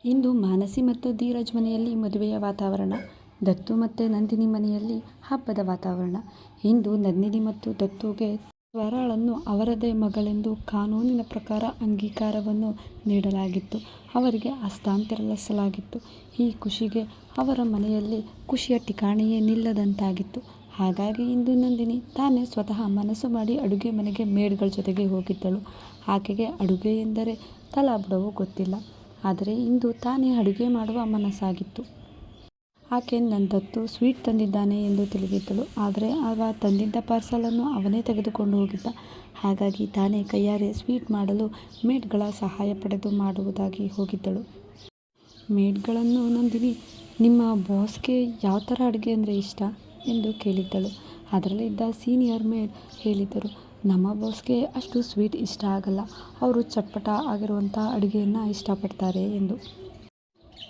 ಇಂದು ಮಾನಸಿ ಮತ್ತು ಧೀರಜ್ ಮನೆಯಲ್ಲಿ ಮದುವೆಯ ವಾತಾವರಣ. ದತ್ತು ಮತ್ತು ನಂದಿನಿ ಮನೆಯಲ್ಲಿ ಹಬ್ಬದ ವಾತಾವರಣ. ಇಂದು ನಂದಿನಿ ಮತ್ತು ದತ್ತುಗೆ ಸ್ವರಾಳನ್ನು ಅವರದೇ ಮಗಳೆಂದು ಕಾನೂನಿನ ಪ್ರಕಾರ ಅಂಗೀಕಾರವನ್ನು ನೀಡಲಾಗಿತ್ತು. ಅವರಿಗೆ ಹಸ್ತಾಂತರಿಸಲಾಗಿತ್ತು. ಈ ಖುಷಿಗೆ ಅವರ ಮನೆಯಲ್ಲಿ ಖುಷಿಯ ಠಿಕಾಣಿಯೇ ನಿಲ್ಲದಂತಾಗಿತ್ತು. ಹಾಗಾಗಿ ಇಂದು ನಂದಿನಿ ತಾನೇ ಸ್ವತಃ ಮನಸ್ಸು ಮಾಡಿ ಅಡುಗೆ ಮನೆಗೆ ಮೇಡ್ಗಳ ಜೊತೆಗೆ ಹೋಗಿದ್ದಳು. ಆಕೆಗೆ ಅಡುಗೆ ಎಂದರೆ ತಳಬುಡವೂ ಗೊತ್ತಿಲ್ಲ. ಆದರೆ ಇಂದು ತಾನೇ ಅಡುಗೆ ಮಾಡುವ ಮನಸ್ಸಾಗಿತ್ತು. ಆಕೆ ನನ್ನ ದತ್ತು ಸ್ವೀಟ್ ತಂದಿದ್ದಾನೆ ಎಂದು ತಿಳಿದಿದ್ದಳು. ಆದರೆ ಅವ ತಂದಿದ್ದ ಪಾರ್ಸಲನ್ನು ಅವನೇ ತೆಗೆದುಕೊಂಡು ಹೋಗಿದ್ದ. ಹಾಗಾಗಿ ತಾನೇ ಕೈಯಾರೆ ಸ್ವೀಟ್ ಮಾಡಲು ಮೇಡ್ಗಳ ಸಹಾಯ ಪಡೆದು ಮಾಡುವುದಾಗಿ ಹೋಗಿದ್ದಳು. ಮೇಡ್ಗಳನ್ನು ನಂದಿನಿ, ನಿಮ್ಮ ಬಾಸ್ಗೆ ಯಾವ ಥರ ಅಡುಗೆ ಅಂದರೆ ಇಷ್ಟ ಎಂದು ಕೇಳಿದ್ದಳು. ಅದರಲ್ಲಿದ್ದ ಸೀನಿಯರ್ ಮೇಡ್ ಹೇಳಿದ್ದರು, ನಮ್ಮ ಬಾಸ್ಗೆ ಅಷ್ಟು ಸ್ವೀಟ್ ಇಷ್ಟ ಆಗಲ್ಲ. ಅವರು ಚಟ್ಪಟ ಆಗಿರುವಂಥ ಅಡುಗೆಯನ್ನು ಇಷ್ಟಪಡ್ತಾರೆ ಎಂದು.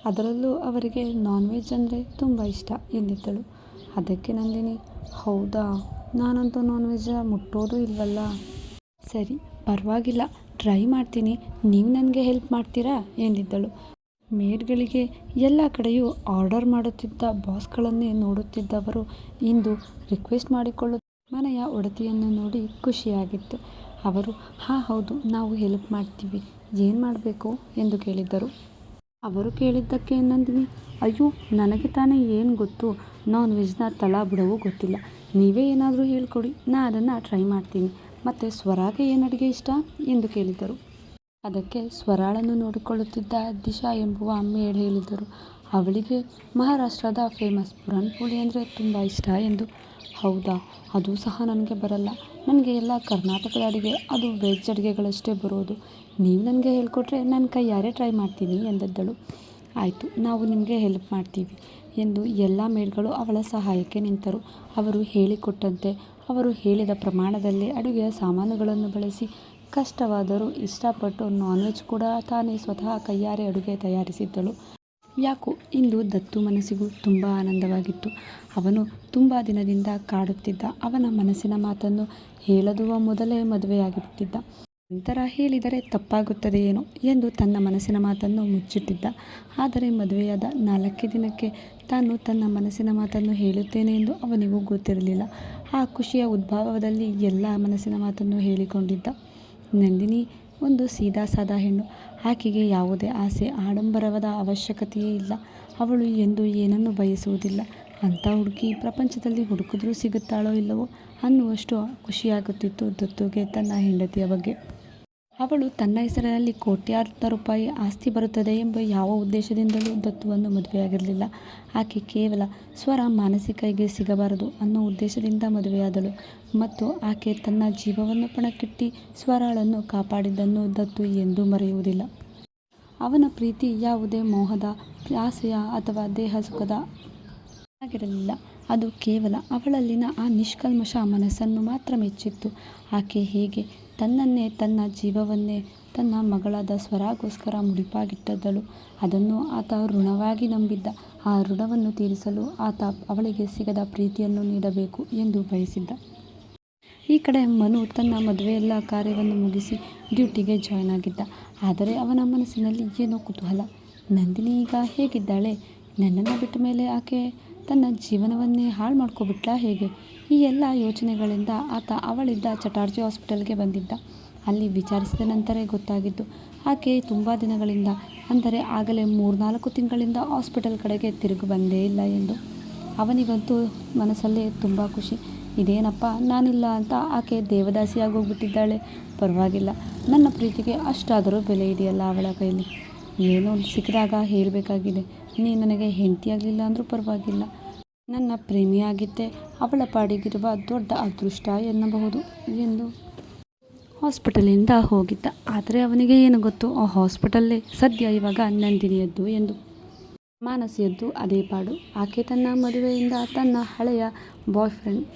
ಅದರಲ್ಲೂ ಅವರಿಗೆ ನಾನ್ ವೆಜ್ ಅಂದರೆ ತುಂಬ ಇಷ್ಟ ಎಂದಿದ್ದಳು. ಅದಕ್ಕೆ ನಂದಿನಿ, ಹೌದಾ, ನಾನಂತೂ ನಾನ್ ವೆಜ್ ಮುಟ್ಟೋದು ಇಲ್ವಲ್ಲ. ಸರಿ, ಪರವಾಗಿಲ್ಲ, ಟ್ರೈ ಮಾಡ್ತೀನಿ, ನೀವು ನನಗೆ ಹೆಲ್ಪ್ ಮಾಡ್ತೀರಾ ಎಂದಿದ್ದಳು. ಮೇಡ್ಗಳಿಗೆ ಎಲ್ಲ ಕಡೆಯೂ ಆರ್ಡರ್ ಮಾಡುತ್ತಿದ್ದ ಬಾಸ್ಗಳನ್ನೇ ನೋಡುತ್ತಿದ್ದವರು ಇಂದು ರಿಕ್ವೆಸ್ಟ್ ಮಾಡಿಕೊಳ್ಳುತ್ತ ಮನೆಯ ಒಡತಿಯನ್ನು ನೋಡಿ ಖುಷಿಯಾಗಿತ್ತು. ಅವರು, ಹಾಂ ಹೌದು, ನಾವು ಹೆಲ್ಪ್ ಮಾಡ್ತೀವಿ, ಏನು ಮಾಡಬೇಕು ಎಂದು ಕೇಳಿದ್ದರು. ಅವರು ಕೇಳಿದ್ದಕ್ಕೆ ನಂದಿನಿ, ಅಯ್ಯೋ, ನನಗೆ ತಾನೇ ಏನು ಗೊತ್ತು, ನಾನ್ ವೆಜ್ನ ತಳಬುಡವೂ ಗೊತ್ತಿಲ್ಲ. ನೀವೇ ಏನಾದರೂ ಹೇಳ್ಕೊಡಿ, ನಾನು ಅದನ್ನು ಟ್ರೈ ಮಾಡ್ತೀನಿ. ಮತ್ತು ಸ್ವರಾಗೆ ಏನು ಅಡುಗೆ ಇಷ್ಟ ಎಂದು ಕೇಳಿದರು. ಅದಕ್ಕೆ ಸ್ವರಾಳನ್ನು ನೋಡಿಕೊಳ್ಳುತ್ತಿದ್ದ ದಿಶಾ ಎಂಬುವ ಮೇಡ್ ಹೇಳಿದರು, ಅವಳಿಗೆ ಮಹಾರಾಷ್ಟ್ರದ ಫೇಮಸ್ ಪುರನ್ಪೋಳಿ ಅಂದರೆ ತುಂಬ ಇಷ್ಟ ಎಂದು. ಹೌದಾ, ಅದು ಸಹ ನನಗೆ ಬರಲ್ಲ. ನನಗೆ ಎಲ್ಲ ಕರ್ನಾಟಕದ ಅಡುಗೆ, ಅದು ವೆಜ್ ಅಡುಗೆಗಳಷ್ಟೇ ಬರೋದು. ನೀವು ನನಗೆ ಹೇಳ್ಕೊಟ್ರೆ ನಾನು ಕೈಯಾರೆ ಟ್ರೈ ಮಾಡ್ತೀನಿ ಎಂದಿದ್ದಳು. ಆಯಿತು, ನಾವು ನಿಮಗೆ ಹೆಲ್ಪ್ ಮಾಡ್ತೀವಿ ಎಂದು ಎಲ್ಲ ಮೇಡ್ಗಳು ಅವಳ ಸಹಾಯಕ್ಕೆ ನಿಂತರು. ಅವರು ಹೇಳಿಕೊಟ್ಟಂತೆ ಅವರು ಹೇಳಿದ ಪ್ರಮಾಣದಲ್ಲೇ ಅಡುಗೆಯ ಸಾಮಾನುಗಳನ್ನು ಬಳಸಿ ಕಷ್ಟವಾದರೂ ಇಷ್ಟಪಟ್ಟು ನಾನ್ ವೆಜ್ ಕೂಡ ತಾನೇ ಸ್ವತಃ ಕೈಯಾರೆ ಅಡುಗೆ ತಯಾರಿಸಿದ್ದಳು. ಯಾಕೋ ಇಂದು ದತ್ತು ಮನಸ್ಸಿಗೂ ತುಂಬ ಆನಂದವಾಗಿತ್ತು. ಅವನು ತುಂಬ ದಿನದಿಂದ ಕಾಡುತ್ತಿದ್ದ ಅವನ ಮನಸ್ಸಿನ ಮಾತನ್ನು ಹೇಳದುವ ಮೊದಲೇ ಮದುವೆಯಾಗಿಬಿಟ್ಟಿದ್ದ. ನಂತರ ಹೇಳಿದರೆ ತಪ್ಪಾಗುತ್ತದೆಯೇನೋ ಎಂದು ತನ್ನ ಮನಸ್ಸಿನ ಮಾತನ್ನು ಮುಚ್ಚಿಟ್ಟಿದ್ದ. ಆದರೆ ಮದುವೆಯಾದ 4 ದಿನಕ್ಕೆ ತಾನು ತನ್ನ ಮನಸ್ಸಿನ ಮಾತನ್ನು ಹೇಳುತ್ತೇನೆ ಎಂದು ಅವನಿಗೂ ಗೊತ್ತಿರಲಿಲ್ಲ. ಆ ಖುಷಿಯ ಉದ್ಭವದಲ್ಲಿ ಎಲ್ಲ ಮನಸ್ಸಿನ ಮಾತನ್ನು ಹೇಳಿಕೊಂಡಿದ್ದ. ನಂದಿನಿ ಒಂದು ಸೀದಾ ಸಾದಾ ಹೆಣ್ಣು. ಆಕೆಗೆ ಯಾವುದೇ ಆಸೆ ಆಡಂಬರದ ಅವಶ್ಯಕತೆಯೇ ಇಲ್ಲ. ಅವಳು ಎಂದೂ ಏನನ್ನೂ ಬಯಸುವುದಿಲ್ಲ. ಅಂಥ ಹುಡುಗಿ ಪ್ರಪಂಚದಲ್ಲಿ ಹುಡುಕಿದ್ರೂ ಸಿಗುತ್ತಾಳೋ ಇಲ್ಲವೋ ಅನ್ನುವಷ್ಟು ಖುಷಿಯಾಗುತ್ತಿತ್ತು ದತ್ತುಗೆ ತನ್ನ ಹೆಂಡತಿಯ ಬಗ್ಗೆ. ಅವಳು ತನ್ನ ಹೆಸರಿನಲ್ಲಿ ಕೋಟ್ಯಾಂತರ ರೂಪಾಯಿ ಆಸ್ತಿ ಬರುತ್ತದೆ ಎಂಬ ಯಾವ ಉದ್ದೇಶದಿಂದಲೂ ದತ್ತುವನ್ನು ಮದುವೆಯಾಗಿರಲಿಲ್ಲ. ಆಕೆ ಕೇವಲ ಸ್ವರ ಮಾನಸಿ ಕೈಗೆ ಸಿಗಬಾರದು ಅನ್ನೋ ಉದ್ದೇಶದಿಂದ ಮದುವೆಯಾದಳು. ಮತ್ತು ಆಕೆ ತನ್ನ ಜೀವವನ್ನು ಪಣಕ್ಕಿಟ್ಟು ಸ್ವರಾಳನ್ನು ಕಾಪಾಡಿದ್ದನ್ನು ದತ್ತು ಎಂದೂ ಮರೆಯುವುದಿಲ್ಲ. ಅವನ ಪ್ರೀತಿ ಯಾವುದೇ ಮೋಹದ, ಆಸೆಯ ಅಥವಾ ದೇಹ ಸುಖದ ಆಗಿರಲಿಲ್ಲ. ಅದು ಕೇವಲ ಅವಳಲ್ಲಿನ ಆ ನಿಷ್ಕಲ್ಮಶ ಮನಸ್ಸನ್ನು ಮಾತ್ರ ಮೆಚ್ಚಿತ್ತು. ಆಕೆ ಹೇಗೆ ತನ್ನನ್ನೇ, ತನ್ನ ಜೀವವನ್ನೇ ತನ್ನ ಮಗಳಾದ ಸ್ವರಾಗೋಸ್ಕರ ಮುಡಿಪಾಗಿಟ್ಟಿದ್ದಳು. ಅದನ್ನು ಆತ ಋಣವಾಗಿ ನಂಬಿದ್ದ. ಆ ಋಣವನ್ನು ತೀರಿಸಲು ಆತ ಅವಳಿಗೆ ಸಿಗದ ಪ್ರೀತಿಯನ್ನು ನೀಡಬೇಕು ಎಂದು ಬಯಸಿದ್ದ. ಈ ಕಡೆ ಮನು ತನ್ನ ಮದುವೆಯೆಲ್ಲ ಕಾರ್ಯವನ್ನು ಮುಗಿಸಿ ಡ್ಯೂಟಿಗೆ ಜಾಯ್ನ್ ಆಗಿದ್ದ. ಆದರೆ ಅವನ ಮನಸ್ಸಿನಲ್ಲಿ ಏನೋ ಕುತೂಹಲ. ನಂದಿನಿ ಈಗ ಹೇಗಿದ್ದಾಳೆ? ನನ್ನನ್ನು ಬಿಟ್ಟ ಮೇಲೆ ಆಕೆ ತನ್ನ ಜೀವನವನ್ನೇ ಹಾಳು ಮಾಡ್ಕೊಬಿಟ್ಲಾ ಹೇಗೆ? ಈ ಎಲ್ಲ ಯೋಚನೆಗಳಿಂದ ಆತ ಅವಳಿದ್ದ ಚಟಾರ್ಜಿ ಹಾಸ್ಪಿಟಲ್ಗೆ ಬಂದಿದ್ದ. ಅಲ್ಲಿ ವಿಚಾರಿಸಿದ ನಂತರ ಗೊತ್ತಾಗಿದ್ದು, ಆಕೆ ತುಂಬ ದಿನಗಳಿಂದ, ಅಂದರೆ ಆಗಲೇ 3-4 ತಿಂಗಳಿಂದ ಹಾಸ್ಪಿಟಲ್ ಕಡೆಗೆ ತಿರುಗಿ ಬಂದೇ ಇಲ್ಲ ಎಂದು. ಅವನಿಗಂತೂ ಮನಸ್ಸಲ್ಲೇ ತುಂಬ ಖುಷಿ. ಇದೇನಪ್ಪ, ನಾನಿಲ್ಲ ಅಂತ ಆಕೆ ದೇವದಾಸಿಯಾಗೋಗ್ಬಿಟ್ಟಿದ್ದಾಳೆ. ಪರವಾಗಿಲ್ಲ, ನನ್ನ ಪ್ರೀತಿಗೆ ಅಷ್ಟಾದರೂ ಬೆಲೆ ಇದೆಯಲ್ಲ ಅವಳ ಕೈಲಿ. ಏನೋ ಸಿಕ್ಕಿದಾಗ ಹೇಳಬೇಕಾಗಿದೆ, ನೀನು ನನಗೆ ಹೆಂಡತಿಯಾಗಲಿಲ್ಲ ಅಂದರೂ ಪರವಾಗಿಲ್ಲ, ನನ್ನ ಪ್ರೇಮಿಯಾಗಿದ್ದೇ ಅವಳ ಪಾಡಿಗಿರುವ ದೊಡ್ಡ ಅದೃಷ್ಟ ಎನ್ನಬಹುದು ಎಂದು ಹಾಸ್ಪಿಟಲಿಂದ ಹೋಗಿದ್ದ. ಆದರೆ ಅವನಿಗೆ ಏನು ಗೊತ್ತು, ಆ ಹಾಸ್ಪಿಟಲ್ಲೇ ಸದ್ಯ ಇವಾಗ ನಂದಿನಿಯದ್ದು ಎಂದು. ಮಾನಸಿಯದ್ದು ಅದೇ ಪಾಡು. ಆಕೆ ತನ್ನ ಮದುವೆಯಿಂದ ತನ್ನ ಹಳೆಯ ಬಾಯ್ ಫ್ರೆಂಡ್.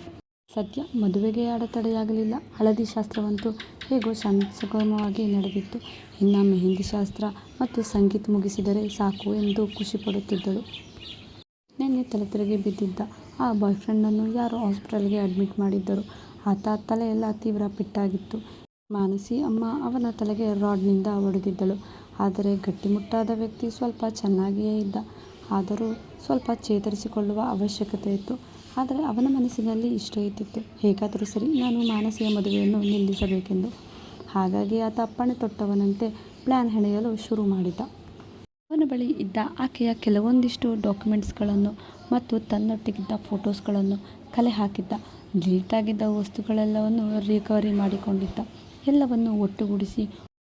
ಸದ್ಯ ಮದುವೆಗೆ ಅಡೆತಡೆಯಾಗಲಿಲ್ಲ. ಹಳದಿ ಶಾಸ್ತ್ರವಂತೂ ಹೇಗೋ ಸುಗಮವಾಗಿ ನಡೆದಿತ್ತು. ಇನ್ನು ಮೆಹಂದಿ ಶಾಸ್ತ್ರ ಮತ್ತು ಸಂಗೀತ ಮುಗಿಸಿದರೆ ಸಾಕು ಎಂದು ಖುಷಿಪಡುತ್ತಿದ್ದಳು. ನಿನ್ನೆ ತಲೆ ತಿರುಗಿ ಬಿದ್ದಿದ್ದ ಆ ಬಾಯ್ ಫ್ರೆಂಡನ್ನು ಯಾರೋ ಹಾಸ್ಪಿಟಲ್ಗೆ ಅಡ್ಮಿಟ್ ಮಾಡಿದ್ದರು. ಆತ ತಲೆಯೆಲ್ಲ ತೀವ್ರ ಪೆಟ್ಟಾಗಿತ್ತು. ಮಾನಸಿ ಅಮ್ಮ ಅವನ ತಲೆಗೆ ರಾಡ್ನಿಂದ ಹೊಡೆದಿದ್ದಳು. ಆದರೆ ಗಟ್ಟಿಮುಟ್ಟಾದ ವ್ಯಕ್ತಿ ಸ್ವಲ್ಪ ಚೆನ್ನಾಗಿಯೇ ಇದ್ದ. ಆದರೂ ಸ್ವಲ್ಪ ಚೇತರಿಸಿಕೊಳ್ಳುವ ಅವಶ್ಯಕತೆ ಇತ್ತು. ಆದರೆ ಅವನ ಮನಸ್ಸಿನಲ್ಲಿ ಇಷ್ಟ ಇದ್ದಿತ್ತು, ಹೇಗಾದರೂ ಸರಿ ನಾನು ಮಾನಸಿಯ ಮದುವೆಯನ್ನು ನಿಲ್ಲಿಸಬೇಕೆಂದು. ಹಾಗಾಗಿ ಆತ ಅಪ್ಪಣೆ ತೊಟ್ಟವನಂತೆ ಪ್ಲ್ಯಾನ್ ಹೆಣೆಯಲು ಶುರು ಮಾಡಿದ. ಅವನ ಬಳಿ ಇದ್ದ ಆಕೆಯ ಕೆಲವೊಂದಿಷ್ಟು ಡಾಕ್ಯುಮೆಂಟ್ಸ್ಗಳನ್ನು ಮತ್ತು ತನ್ನೊಟ್ಟಿಗಿದ್ದ ಫೋಟೋಸ್ಗಳನ್ನು ಕಲೆ ಹಾಕಿದ್ದ. ಡಿಲೀಟ್ ಆಗಿದ್ದ ವಸ್ತುಗಳೆಲ್ಲವನ್ನು ರಿಕವರಿ ಮಾಡಿಕೊಂಡಿದ್ದ. ಎಲ್ಲವನ್ನು ಒಟ್ಟುಗೂಡಿಸಿ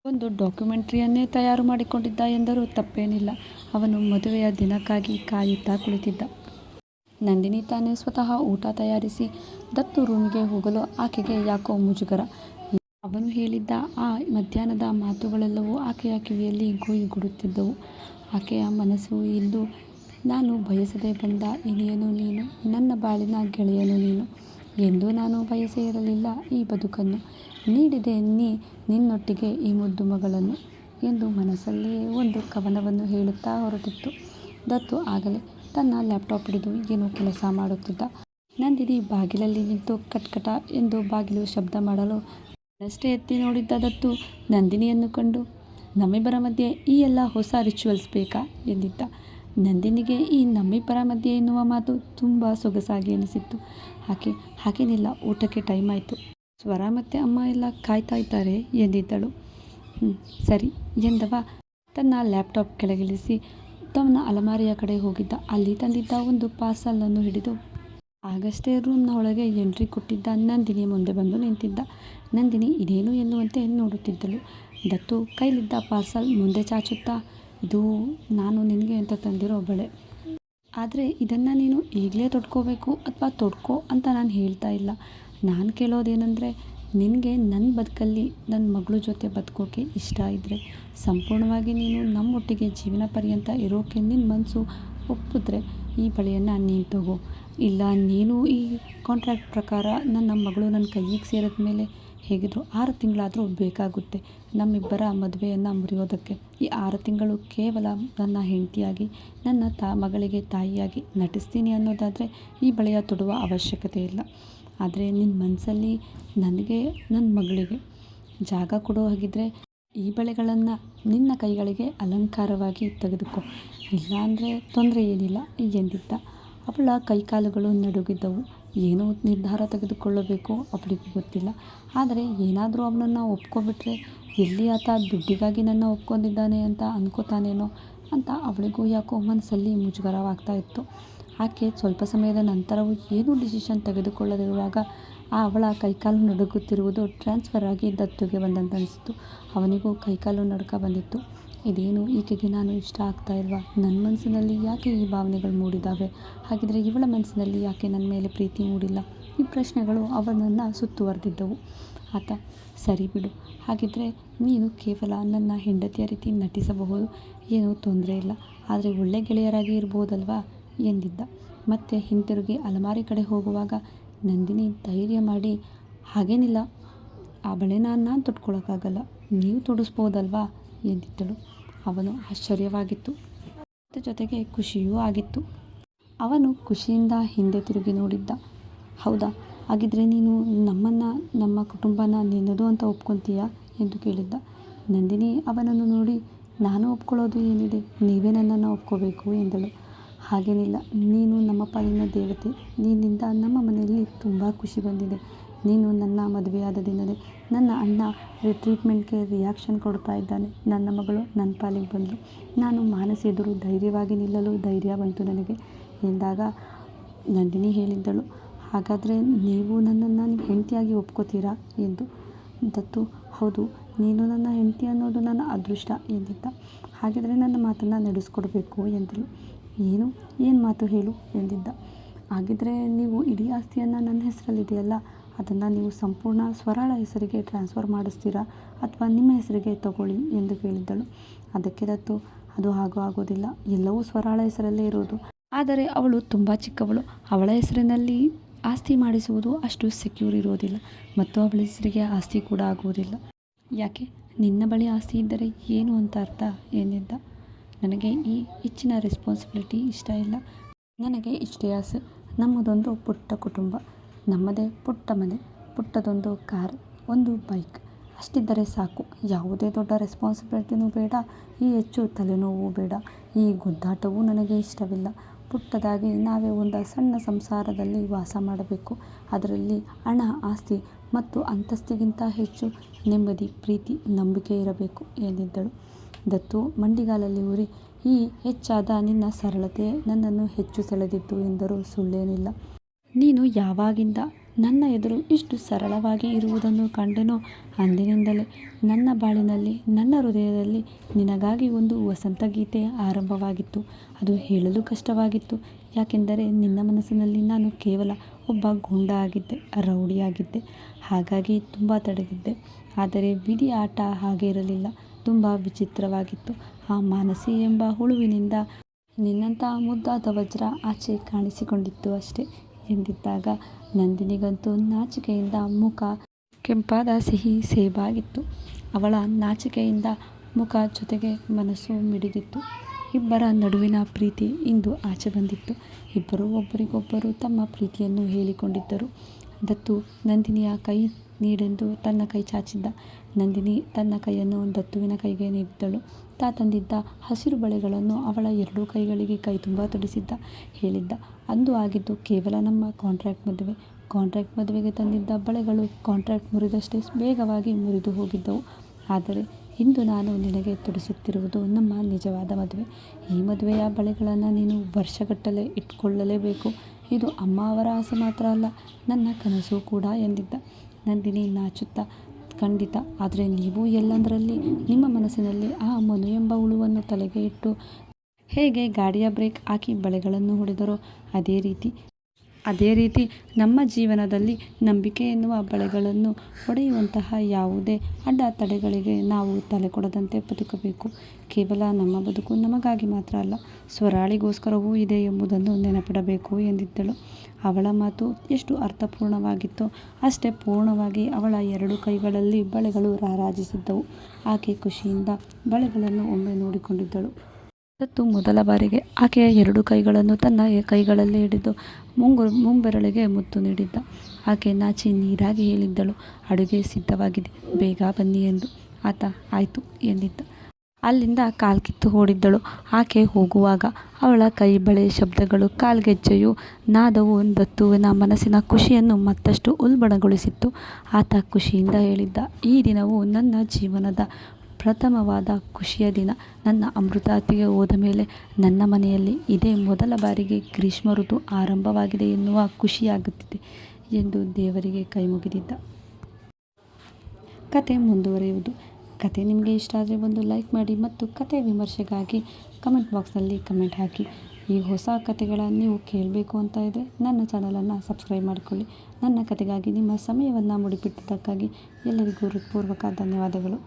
ಒಂದು ಡಾಕ್ಯುಮೆಂಟ್ರಿಯನ್ನೇ ತಯಾರು ಮಾಡಿಕೊಂಡಿದ್ದ ಎಂದರೂ ತಪ್ಪೇನಿಲ್ಲ. ಅವನು ಮದುವೆಯ ದಿನಕ್ಕಾಗಿ ಕಾಯುತ್ತಾ ಕುಳಿತಿದ್ದ. ನಂದಿನಿ ತಾನೇ ಸ್ವತಃ ಊಟ ತಯಾರಿಸಿ ದತ್ತು ರೂಮಿಗೆ ಹೋಗಲು ಆಕೆಗೆ ಯಾಕೋ ಮುಜುಗರ. ಅವನು ಹೇಳಿದ್ದ ಆ ಮಧ್ಯಾಹ್ನದ ಮಾತುಗಳೆಲ್ಲವೂ ಆಕೆಯ ಕಿವಿಯಲ್ಲಿ ಗುಡುಗುಡುತ್ತಿದ್ದವು. ಆಕೆಯ ಮನಸ್ಸು ಇಂದು ನಾನು ಬಯಸದೆ ಬಂದ ಇನಿಯನು ನೀನು, ನನ್ನ ಬಾಳಿನ ಗೆಳೆಯನು ನೀನು. ಎಂದೂ ನಾನು ಬಯಸೇ ಇರಲಿಲ್ಲ ಈ ಬದುಕನ್ನು. ನೀಡಿದೆ ನಿನ್ನೊಟ್ಟಿಗೆ ಈ ಮುದ್ದು ಮಗಳನ್ನು ಎಂದು ಮನಸ್ಸಲ್ಲೇ ಒಂದು ಕವನವನ್ನು ಹೇಳುತ್ತಾ ಹೊರಟಿತ್ತು. ದತ್ತು ಆಗಲೇ ತನ್ನ ಲ್ಯಾಪ್ಟಾಪ್ ಹಿಡಿದು ಏನೋ ಕೆಲಸ ಮಾಡುತ್ತಿದ್ದ. ನಂದಿನಿ ಬಾಗಿಲಲ್ಲಿ ನಿಂತು ಕಟ್ಕಟ ಎಂದು ಬಾಗಿಲು ಶಬ್ದ ಮಾಡಲು ಇನ್ನಷ್ಟೇ ಎತ್ತಿ ನೋಡಿದ್ದ ದತ್ತು ನಂದಿನಿಯನ್ನು ಕಂಡು, ನಮ್ಮಿಬ್ಬರ ಮಧ್ಯೆ ಈ ಎಲ್ಲ ಹೊಸ ರಿಚುವಲ್ಸ್ ಬೇಕಾ ಎಂದಿದ್ದ. ನಂದಿನಿಗೆ ಈ ನಮ್ಮಿಬ್ಬರ ಮಧ್ಯೆ ಎನ್ನುವ ಮಾತು ತುಂಬ ಸೊಗಸಾಗಿ ಅನಿಸಿತ್ತು. ಆಕೆ, ಹಾಗೇನಿಲ್ಲ, ಊಟಕ್ಕೆ ಟೈಮ್ ಆಯಿತು, ಸ್ವರ ಮತ್ತು ಅಮ್ಮ ಎಲ್ಲ ಕಾಯ್ತಾ ಇದ್ದಾರೆ ಎಂದಿದ್ದಳು. ಸರಿ ಎಂದವ ತನ್ನ ಲ್ಯಾಪ್ಟಾಪ್ ಕೆಳಗಿಳಿಸಿ ತನ್ನ ಅಲಮಾರಿಯ ಕಡೆ ಹೋಗಿದ್ದ. ಅಲ್ಲಿ ತಂದಿದ್ದ ಒಂದು ಪಾರ್ಸಲನ್ನು ಹಿಡಿದು ಆಗಷ್ಟೇ ರೂಮ್ನ ಒಳಗೆ ಎಂಟ್ರಿ ಕೊಟ್ಟಿದ್ದ ನಂದಿನಿಯ ಮುಂದೆ ಬಂದು ನಿಂತಿದ್ದ. ನಂದಿನಿ ಇದೇನು ಎನ್ನುವಂತೆ ನೋಡುತ್ತಿದ್ದಳು. ದತ್ತು ಕೈಲಿದ್ದ ಪಾರ್ಸಲ್ ಮುಂದೆ ಚಾಚುತ್ತಾ, ಇದು ನಾನು ನಿನಗೆ ಅಂತ ತಂದಿರೋ ಬಳೆ. ಆದರೆ ಇದನ್ನು ನೀನು ಈಗಲೇ ತೊಡ್ಕೋಬೇಕು ಅಥವಾ ತೊಡ್ಕೋ ಅಂತ ನಾನು ಹೇಳ್ತಾ ಇಲ್ಲ. ನಾನು ಕೇಳೋದೇನೆಂದರೆ, ನಿನಗೆ ನನ್ನ ಬದುಕಲ್ಲಿ ನನ್ನ ಮಗಳ ಜೊತೆ ಬದುಕೋಕೆ ಇಷ್ಟ ಇದ್ದರೆ, ಸಂಪೂರ್ಣವಾಗಿ ನೀನು ನಮ್ಮೊಟ್ಟಿಗೆ ಜೀವನ ಪರ್ಯಂತ ಇರೋಕೆ ನಿನ್ನ ಮನಸ್ಸು ಒಪ್ಪಿದ್ರೆ ಈ ಬಳೆಯನ್ನು ನೀನು ತಗೋ. ಇಲ್ಲ, ನೀನು ಈ ಕಾಂಟ್ರಾಕ್ಟ್ ಪ್ರಕಾರ ನನ್ನ ಮಗಳು ನನ್ನ ಕೈಗೆ ಸೇರಿದ ಮೇಲೆ ಹೇಗಿದ್ರು 6 ತಿಂಗಳಾದರೂ ಬೇಕಾಗುತ್ತೆ ನಮ್ಮಿಬ್ಬರ ಮದುವೆಯನ್ನು ಮುರಿಯೋದಕ್ಕೆ. ಈ 6 ತಿಂಗಳು ಕೇವಲ ನನ್ನ ಹೆಂಡತಿಯಾಗಿ, ನನ್ನ ಮಗಳಿಗೆ ತಾಯಿಯಾಗಿ ನಟಿಸ್ತೀನಿ ಅನ್ನೋದಾದರೆ ಈ ಬಳೆಯ ತೊಡುವ ಅವಶ್ಯಕತೆ ಇಲ್ಲ. ಆದರೆ ನಿನ್ನ ಮನಸ್ಸಲ್ಲಿ ನನಗೆ, ನನ್ನ ಮಗಳಿಗೆ ಜಾಗ ಕೊಡೋ ಹಾಗಿದ್ರೆ ಈ ಬಳೆಗಳನ್ನು ನಿನ್ನ ಕೈಗಳಿಗೆ ಅಲಂಕಾರವಾಗಿ ತೆಗೆದುಕೋ. ಇಲ್ಲಾಂದರೆ ತೊಂದರೆ ಏನಿಲ್ಲ ಎಂದಿದ್ದ. ಅವಳ ಕೈಕಾಲುಗಳು ನಡುಗಿದ್ದವು. ಏನೋ ನಿರ್ಧಾರ ತೆಗೆದುಕೊಳ್ಳಬೇಕೋ ಅವಳಿಗೂ ಗೊತ್ತಿಲ್ಲ. ಆದರೆ ಏನಾದರೂ ಅವನನ್ನು ಒಪ್ಕೊಬಿಟ್ರೆ, ಎಲ್ಲಿ ಆತ ದುಡ್ಡಿಗಾಗಿ ನನ್ನ ಒಪ್ಕೊಂಡಿದ್ದಾನೆ ಅಂತ ಅನ್ಕೋತಾನೇನೋ ಅಂತ ಅವಳಿಗೂ ಯಾಕೋ ಮನಸ್ಸಲ್ಲಿ ಮುಜುಗರವಾಗ್ತಾ ಇತ್ತು. ಆಕೆ ಸ್ವಲ್ಪ ಸಮಯದ ನಂತರವೂ ಏನೂ ಡಿಸಿಷನ್ ತೆಗೆದುಕೊಳ್ಳದಿರುವಾಗ ಅವಳ ಕೈಕಾಲು ನಡುಗುತ್ತಿರುವುದು ಟ್ರಾನ್ಸ್ಫರ್ ಆಗಿ ದತ್ತುಗೆ ಬಂದಂತ ಅನಿಸಿತು. ಅವನಿಗೂ ಕೈಕಾಲು ನಡುಕ ಬಂದಿತ್ತು. ಇದೇನು, ಈಕೆಗೆ ನಾನು ಇಷ್ಟ ಆಗ್ತಾ ಇಲ್ವಾ? ನನ್ನ ಮನಸ್ಸಿನಲ್ಲಿ ಯಾಕೆ ಈ ಭಾವನೆಗಳು ಮೂಡಿದ್ದಾವೆ? ಹಾಗಿದ್ರೆ ಇವಳ ಮನಸ್ಸಿನಲ್ಲಿ ಯಾಕೆ ನನ್ನ ಮೇಲೆ ಪ್ರೀತಿ ಮೂಡಿಲ್ಲ? ಈ ಪ್ರಶ್ನೆಗಳು ಅವನನ್ನು ಸುತ್ತುವರೆದಿದ್ದವು. ಆತ, ಸರಿ ಬಿಡು, ಹಾಗಿದ್ರೆ ನೀನು ಕೇವಲ ನನ್ನ ಹೆಂಡತಿಯ ರೀತಿ ನಟಿಸಬಹುದು, ಏನೂ ತೊಂದರೆ ಇಲ್ಲ. ಆದರೆ ಒಳ್ಳೆ ಗೆಳೆಯರಾಗಿ ಇರ್ಬೋದಲ್ವಾ ಎಂದಿದ್ದ. ಮತ್ತೆ ಹಿಂತಿರುಗಿ ಅಲಮಾರಿ ಕಡೆ ಹೋಗುವಾಗ ನಂದಿನಿ ಧೈರ್ಯ ಮಾಡಿ, ಹಾಗೇನಿಲ್ಲ, ಆ ಬಳೆನ ನಾನು ತೊಟ್ಕೊಳ್ಳೋಕ್ಕಾಗಲ್ಲ, ನೀವು ತೊಡಿಸ್ಬೋದಲ್ವಾ ಎಂದಿದ್ದಳು. ಅವನು ಆಶ್ಚರ್ಯವಾಗಿತ್ತು, ಜೊತೆಗೆ ಖುಷಿಯೂ ಆಗಿತ್ತು. ಅವನು ಖುಷಿಯಿಂದ ಹಿಂದೆ ತಿರುಗಿ ನೋಡಿದ್ದ. ಹೌದಾ, ಹಾಗಿದ್ರೆ ನೀನು ನಮ್ಮನ್ನು, ನಮ್ಮ ಕುಟುಂಬನ ನಿನ್ನದು ಅಂತ ಒಪ್ಕೊತೀಯಾ ಎಂದು ಕೇಳಿದ್ದ. ನಂದಿನಿ ಅವನನ್ನು ನೋಡಿ, ನಾನು ಒಪ್ಕೊಳ್ಳೋದು ಏನಿದೆ, ನೀವೇ ನನ್ನನ್ನು ಒಪ್ಕೋಬೇಕು ಎಂದಳು. ಹಾಗೇನಿಲ್ಲ, ನೀನು ನಮ್ಮ ಪಾಲಿನ ದೇವತೆ. ನಿನ್ನಿಂದ ನಮ್ಮ ಮನೆಯಲ್ಲಿ ತುಂಬ ಖುಷಿ ಬಂದಿದೆ. ನೀನು ನನ್ನ ಮದುವೆಯಾದ ದಿನವೇ ನನ್ನ ಅಣ್ಣ ಟ್ರೀಟ್ಮೆಂಟ್ಗೆ ರಿಯಾಕ್ಷನ್ ಕೊಡ್ತಾ ಇದ್ದಾನೆ. ನನ್ನ ಮಗಳು ನನ್ನ ಪಾಲಿಗೆ ಬಂದಳು. ನಾನು ಮಾನಸ ಎದುರು ಧೈರ್ಯವಾಗಿ ನಿಲ್ಲಲು ಧೈರ್ಯ ಬಂತು ನನಗೆ ಎಂದಾಗ ನಂದಿನಿ ಹೇಳಿದ್ದಳು, ಹಾಗಾದರೆ ನೀವು ನನ್ನನ್ನು ಹೆಂಡತಿಯಾಗಿ ಒಪ್ಕೋತೀರಾ ಎಂದು. ದತ್ತು, ಹೌದು, ನೀನು ನನ್ನ ಹೆಂಡತಿ ಅನ್ನೋದು ನನ್ನ ಅದೃಷ್ಟ ಎಂದಿದ್ದ. ಹಾಗಿದ್ರೆ ನನ್ನ ಮಾತನ್ನು ನಡೆಸ್ಕೊಡ್ಬೇಕು ಎಂದಳು. ಏನು ಮಾತು ಹೇಳು ಎಂದಿದ್ದ. ಹಾಗಿದ್ರೆ ನೀವು ಇಡೀ ಆಸ್ತಿಯನ್ನು ನನ್ನ ಹೆಸರಲ್ಲಿದೆಯಲ್ಲ, ಅದನ್ನು ನೀವು ಸಂಪೂರ್ಣ ಸ್ವರಾಳ ಹೆಸರಿಗೆ ಟ್ರಾನ್ಸ್ಫರ್ ಮಾಡಿಸ್ತೀರಾ ಅಥವಾ ನಿಮ್ಮ ಹೆಸರಿಗೆ ತಗೊಳ್ಳಿ ಎಂದು ಕೇಳಿದ್ದಳು. ಅದಕ್ಕೆ ದತ್ತು, ಅದು ಹಾಗೂ ಆಗೋದಿಲ್ಲ, ಎಲ್ಲವೂ ಸ್ವರಾಳ ಹೆಸರಲ್ಲೇ ಇರೋದು. ಆದರೆ ಅವಳು ತುಂಬ ಚಿಕ್ಕವಳು, ಅವಳ ಹೆಸರಿನಲ್ಲಿ ಆಸ್ತಿ ಮಾಡಿಸುವುದು ಅಷ್ಟು ಸೆಕ್ಯೂರ್ ಇರೋದಿಲ್ಲ ಮತ್ತು ಅವಳ ಹೆಸರಿಗೆ ಆಸ್ತಿ ಕೂಡ ಆಗುವುದಿಲ್ಲ. ಯಾಕೆ, ನಿನ್ನ ಬಳಿ ಆಸ್ತಿ ಇದ್ದರೆ ಏನು ಅಂತ ಅರ್ಥ ಎಂದಿದ್ದ. ನನಗೆ ಈ ಹೆಚ್ಚಿನ ರೆಸ್ಪಾನ್ಸಿಬಿಲಿಟಿ ಇಷ್ಟ ಇಲ್ಲ. ನನಗೆ ಇಷ್ಟೇ ಆಸೆ, ನಮ್ಮದೊಂದು ಪುಟ್ಟ ಕುಟುಂಬ, ನಮ್ಮದೇ ಪುಟ್ಟ ಮನೆ, ಪುಟ್ಟದೊಂದು ಕಾರ್, ಒಂದು ಬೈಕ್, ಅಷ್ಟಿದ್ದರೆ ಸಾಕು. ಯಾವುದೇ ದೊಡ್ಡ ರೆಸ್ಪಾನ್ಸಿಬಿಲಿಟಿನೂ ಬೇಡ, ಈ ಹೆಚ್ಚು ತಲೆನೋವು ಬೇಡ, ಈ ಗುದ್ದಾಟವೂ ನನಗೆ ಇಷ್ಟವಿಲ್ಲ. ಪುಟ್ಟದಾಗಿ ನಾವೇ ಒಂದು ಸಣ್ಣ ಸಂಸಾರದಲ್ಲಿ ವಾಸ ಮಾಡಬೇಕು. ಅದರಲ್ಲಿ ಹಣ, ಆಸ್ತಿ ಮತ್ತು ಅಂತಸ್ತಿಗಿಂತ ಹೆಚ್ಚು ನೆಮ್ಮದಿ, ಪ್ರೀತಿ, ನಂಬಿಕೆ ಇರಬೇಕು ಎಂದಿದ್ದಳು. ದತ್ತು ಮಂಡಿಗಾಲಲ್ಲಿ ಊರಿ, ಈ ಹೆಚ್ಚಾದ ನಿನ್ನ ಸರಳತೆ ನನ್ನನ್ನು ಹೆಚ್ಚು ಸೆಳೆದಿತ್ತು ಎಂದರೂ ಸುಳ್ಳೇನಿಲ್ಲ. ನೀನು ಯಾವಾಗಿಂದ ನನ್ನ ಎದುರು ಇಷ್ಟು ಸರಳವಾಗಿ ಇರುವುದನ್ನು ಕಂಡೆನೋ ಅಂದಿನಿಂದಲೇ ನನ್ನ ಬಾಳಿನಲ್ಲಿ, ನನ್ನ ಹೃದಯದಲ್ಲಿ ನಿನಗಾಗಿ ಒಂದು ವಸಂತ ಗೀತೆ ಆರಂಭವಾಗಿತ್ತು. ಅದು ಹೇಳಲು ಕಷ್ಟವಾಗಿತ್ತು, ಯಾಕೆಂದರೆ ನಿನ್ನ ಮನಸ್ಸಿನಲ್ಲಿ ನಾನು ಕೇವಲ ಒಬ್ಬ ಗೂಂಡ ಆಗಿದ್ದೆ, ರೌಡಿಯಾಗಿದ್ದೆ. ಹಾಗಾಗಿ ತುಂಬ ತಡೆದಿದ್ದೆ. ಆದರೆ ವಿಧಿ ಆಟ ಹಾಗೆ ಇರಲಿಲ್ಲ, ತುಂಬ ವಿಚಿತ್ರವಾಗಿತ್ತು. ಆ ಮಾನಸಿ ಎಂಬ ಹುಳುವಿನಿಂದ ನಿನ್ನಂಥ ಮುದ್ದಾದ ವಜ್ರ ಆಚೆ ಕಾಣಿಸಿಕೊಂಡಿತ್ತು ಅಷ್ಟೆ ಎಂದಿದ್ದಾಗ ನಂದಿನಿಗಂತೂ ನಾಚಿಕೆಯಿಂದ ಮುಖ ಕೆಂಪಾದ ಸಿಹಿ ಸೇಬಾಗಿತ್ತು. ಅವಳ ನಾಚಿಕೆಯಿಂದ ಮುಖ ಜೊತೆಗೆ ಮನಸ್ಸು ಮಿಡಿದಿತ್ತು. ಇಬ್ಬರ ನಡುವಿನ ಪ್ರೀತಿ ಇಂದು ಆಚೆ ಬಂದಿತ್ತು. ಇಬ್ಬರು ಒಬ್ಬರಿಗೊಬ್ಬರು ತಮ್ಮ ಪ್ರೀತಿಯನ್ನು ಹೇಳಿಕೊಂಡಿದ್ದರು. ದತ್ತು ನಂದಿನಿಯ ಕೈ ನೀಡೆಂದು ತನ್ನ ಕೈ ಚಾಚಿದ್ದ. ನಂದಿನಿ ತನ್ನ ಕೈಯನ್ನು ದತ್ತುವಿನ ಕೈಗೆ ನೀಡಿದ್ದಳು. ತಂದಿದ್ದ ಹಸಿರು ಬಳೆಗಳನ್ನು ಅವಳ ಎರಡೂ ಕೈಗಳಿಗೆ ಕೈ ತುಂಬ ತೊಡಿಸಿದ್ದ. ಹೇಳಿದ್ದ, ಅಂದು ಆಗಿದ್ದು ಕೇವಲ ನಮ್ಮ ಕಾಂಟ್ರಾಕ್ಟ್ ಮದುವೆಗೆ ತಂದಿದ್ದ ಬಳೆಗಳು ಕಾಂಟ್ರಾಕ್ಟ್ ಮುರಿದಷ್ಟೇ ಬೇಗವಾಗಿ ಮುರಿದು ಹೋಗಿದ್ದವು. ಆದರೆ ಇಂದು ನಾನು ನಿನಗೆ ತೊಡಿಸುತ್ತಿರುವುದು ನಮ್ಮ ನಿಜವಾದ ಮದುವೆ. ಈ ಮದುವೆಯ ಬಳೆಗಳನ್ನು ನೀನು ವರ್ಷಗಟ್ಟಲೆ ಇಟ್ಕೊಳ್ಳಲೇಬೇಕು. ಇದು ಅಮ್ಮ ಅವರ ಆಸೆ ಮಾತ್ರ ಅಲ್ಲ, ನನ್ನ ಕನಸು ಕೂಡ ಎಂದಿದ್ದ. ನಂದಿನಿ ನಾಚುತ್ತಾ, ಖಂಡಿತ, ಆದರೆ ನೀವು ಎಲ್ಲಂದರಲ್ಲಿ ನಿಮ್ಮ ಮನಸ್ಸಿನಲ್ಲಿ ಆ ಮನು ಎಂಬ ಹುಳುವನ್ನು ತಲೆಗೆ ಇಟ್ಟು ಹೇಗೆ ಗಾಡಿಯ ಬ್ರೇಕ್ ಹಾಕಿ ಬಳೆಗಳನ್ನು ಹೊಡೆದರೋ ಅದೇ ರೀತಿ ನಮ್ಮ ಜೀವನದಲ್ಲಿ ನಂಬಿಕೆ ಎನ್ನುವ ಬಳೆಗಳನ್ನು ಹೊಡೆಯುವಂತಹ ಯಾವುದೇ ಅಡೆತಡೆಗಳಿಗೆ ನಾವು ತಲೆ ಕೊಡದಂತೆ ಬದುಕಬೇಕು. ಕೇವಲ ನಮ್ಮ ಬದುಕು ನಮಗಾಗಿ ಮಾತ್ರ ಅಲ್ಲ, ಸ್ವರಾಳಿಗೋಸ್ಕರವೂ ಇದೆ ಎಂಬುದನ್ನು ನೆನಪಿಡಬೇಕು ಎಂದಿದ್ದಳು. ಅವಳ ಮಾತು ಎಷ್ಟು ಅರ್ಥಪೂರ್ಣವಾಗಿತ್ತೋ ಅಷ್ಟೇ ಪೂರ್ಣವಾಗಿ ಅವಳ ಎರಡು ಕೈಗಳಲ್ಲಿ ಬಳೆಗಳು ರಾರಾಜಿಸಿದ್ದವು. ಆಕೆ ಖುಷಿಯಿಂದ ಬಳೆಗಳನ್ನು ಒಮ್ಮೆ ನೋಡಿಕೊಂಡಿದ್ದಳು. ದತ್ತು ಮೊದಲ ಬಾರಿಗೆ ಆಕೆಯ ಎರಡು ಕೈಗಳನ್ನು ತನ್ನ ಕೈಗಳಲ್ಲೇ ಹಿಡಿದು ಮುಂಬೆರಳಿಗೆ ಮುತ್ತು ನೀಡಿದ್ದ. ಆಕೆ ನಾಚಿ ನೀರಾಗಿ ಹೇಳಿದ್ದಳು, ಅಡುಗೆ ಸಿದ್ಧವಾಗಿದೆ, ಬೇಗ ಬನ್ನಿ ಎಂದು. ಆತ ಆಯಿತು ಎಂದಿದ್ದ. ಅಲ್ಲಿಂದ ಕಾಲ್ಕಿತ್ತು ಓಡಿದ್ದಳು. ಆಕೆ ಹೋಗುವಾಗ ಅವಳ ಕೈ ಬಳೆ ಶಬ್ದಗಳು, ಕಾಲ್ಗೆಜ್ಜೆಯು ನಾದವು ದತ್ತುವಿನ ಮನಸ್ಸಿನ ಖುಷಿಯನ್ನು ಮತ್ತಷ್ಟು ಉಲ್ಬಣಗೊಳಿಸಿತ್ತು. ಆತ ಖುಷಿಯಿಂದ ಹೇಳಿದ್ದ, ಈ ದಿನವು ನನ್ನ ಜೀವನದ ಪ್ರಥಮವಾದ ಖುಷಿಯ ದಿನ. ನನ್ನ ಅಮೃತಾತಿಗೆ ಹೋದ ಮೇಲೆ ನನ್ನ ಮನೆಯಲ್ಲಿ ಇದೇ ಮೊದಲ ಬಾರಿಗೆ ಗ್ರೀಷ್ಮ ಋತು ಆರಂಭವಾಗಿದೆ ಎನ್ನುವ ಖುಷಿಯಾಗುತ್ತಿದೆ ಎಂದು ದೇವರಿಗೆ ಕೈ ಮುಗಿದಿದ್ದ. ಕತೆ ಮುಂದುವರಿಯುವುದು. ಕತೆ ನಿಮಗೆ ಇಷ್ಟ ಆದರೆ ಒಂದು ಲೈಕ್ ಮಾಡಿ ಮತ್ತು ಕತೆ ವಿಮರ್ಶೆಗಾಗಿ ಕಮೆಂಟ್ ಬಾಕ್ಸ್ನಲ್ಲಿ ಕಮೆಂಟ್ ಹಾಕಿ. ಈ ಹೊಸ ಕತೆಗಳ ನೀವು ಕೇಳಬೇಕು ಅಂತ ಇದ್ದರೆ ನನ್ನ ಚಾನಲನ್ನು ಸಬ್ಸ್ಕ್ರೈಬ್ ಮಾಡಿಕೊಳ್ಳಿ. ನನ್ನ ಕತೆಗಾಗಿ ನಿಮ್ಮ ಸಮಯವನ್ನು ಮುಡಿಪಿಟ್ಟಿದ್ದಕ್ಕಾಗಿ ಎಲ್ಲರಿಗೂ ಹೃತ್ಪೂರ್ವಕ ಧನ್ಯವಾದಗಳು.